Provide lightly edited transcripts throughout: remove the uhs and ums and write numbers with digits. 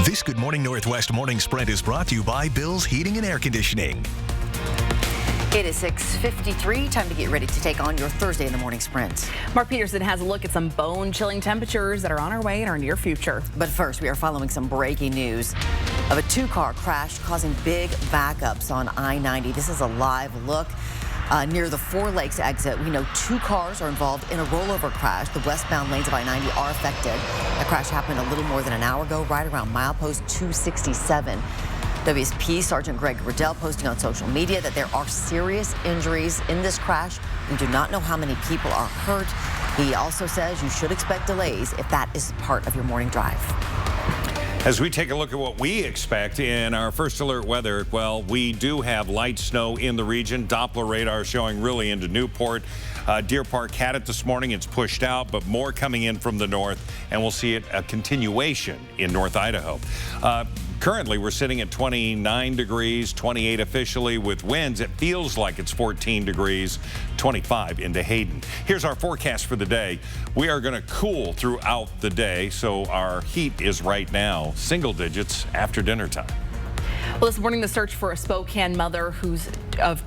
This Good Morning Northwest morning spread is brought to you by Bill's Heating and Air Conditioning. It is 6:53. Time to get ready to take on your Thursday in the morning sprint. Mark Peterson has a look at some bone-chilling temperatures that are on our way in our near future. But first, we are following some breaking news of a two-car crash causing big backups on I-90. This is a live look near the Four Lakes exit. We know two cars are involved in a rollover crash. The westbound lanes of I-90 are affected. The crash happened a little more than an hour ago, right around milepost 267. WSP Sergeant Greg Riddell posting on social media that there are serious injuries in this crash. We do not know how many people are hurt. He also says you should expect delays if that is part of your morning drive. As we take a look at what we expect in our first alert weather, well, we do have light snow in the region. Doppler radar showing really into Newport. Deer Park had it this morning. It's pushed out, but more coming in from the north, and we'll see it a continuation in North Idaho. Currently, we're sitting at 29 degrees, 28 officially with winds. It feels like it's 14 degrees, 25 into Hayden. Here's our forecast for the day. We are going to cool throughout the day, so our heat is right now single digits after dinner time. Well, this morning, the search for a Spokane mother of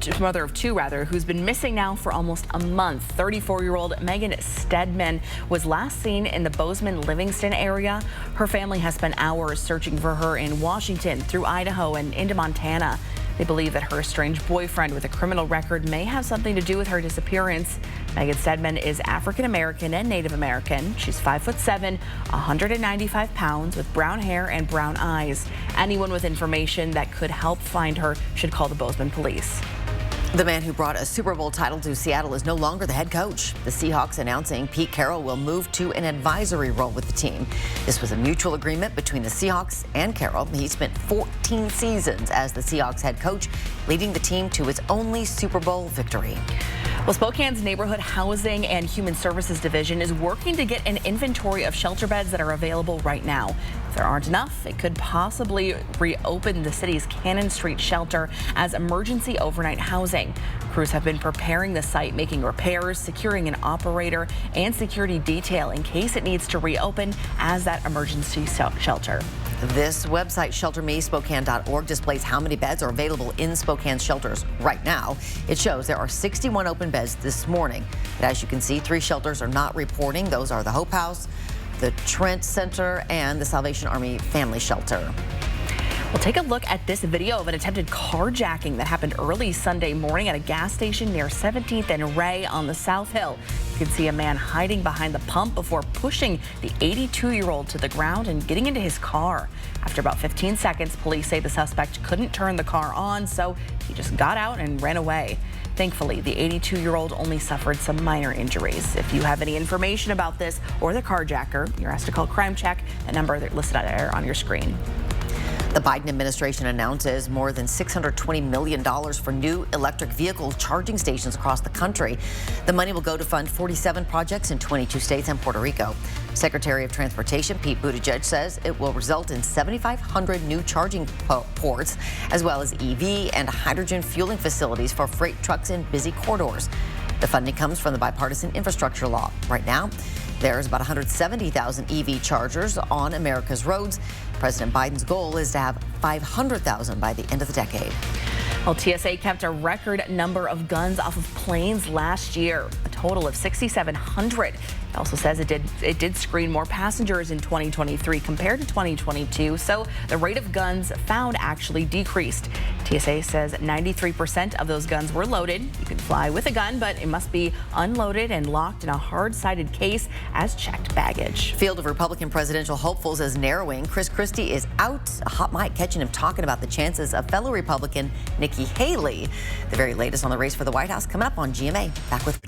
two who's been missing now for almost a month. 34-year-old Megan Stedman was last seen in the Bozeman-Livingston area. Her family has spent hours searching for her in Washington, through Idaho, and into Montana. They believe that her estranged boyfriend with a criminal record may have something to do with her disappearance. Megan Stedman is African American and Native American. She's 5'7", 195 pounds, with brown hair and brown eyes. Anyone with information that could help find her should call the Bozeman police. The man who brought a Super Bowl title to Seattle is no longer the head coach. The Seahawks announcing Pete Carroll will move to an advisory role with the team. This was a mutual agreement between the Seahawks and Carroll. He spent 14 seasons as the Seahawks head coach, leading the team to its only Super Bowl victory. Well, Spokane's Neighborhood Housing and Human Services Division is working to get an inventory of shelter beds that are available right now. If there aren't enough, it could possibly reopen the city's Cannon Street shelter as emergency overnight housing. Crews have been preparing the site, making repairs, securing an operator and security detail in case it needs to reopen as that emergency shelter. This website, sheltermespokane.org, displays how many beds are available in Spokane's shelters right now. It shows there are 61 open beds this morning. But as you can see, 3 shelters are not reporting. Those are the Hope House, the Trent Center, and the Salvation Army Family Shelter. Well, take a look at this video of an attempted carjacking that happened early Sunday morning at a gas station near 17th and Ray on the South Hill. You can see a man hiding behind the pump before pushing the 82-year-old to the ground and getting into his car. After about 15 seconds, police say the suspect couldn't turn the car on, so he just got out and ran away. Thankfully, the 82-year-old only suffered some minor injuries. If you have any information about this or the carjacker, you're asked to call Crime Check, the number that's listed out there on your screen. The Biden administration announces more than $620 million for new electric vehicle charging stations across the country. The money will go to fund 47 projects in 22 states and Puerto Rico. Secretary of Transportation Pete Buttigieg says it will result in 7,500 new charging ports, as well as EV and hydrogen fueling facilities for freight trucks in busy corridors. The funding comes from the bipartisan infrastructure law. Right now, there's about 170,000 EV chargers on America's roads. President Biden's goal is to have 500,000 by the end of the decade. Well, TSA kept a record number of guns off of planes last year, a total of 6,700. It also says it did screen more passengers in 2023 compared to 2022, so the rate of guns found actually decreased. TSA says 93% of those guns were loaded. You can fly with a gun, but it must be unloaded and locked in a hard-sided case as checked baggage. Field of Republican presidential hopefuls is narrowing. Chris Christie is out. A hot mic catching him talking about the chances of fellow Republican Nikki Haley. The very latest on the race for the White House coming up on GMA. Back with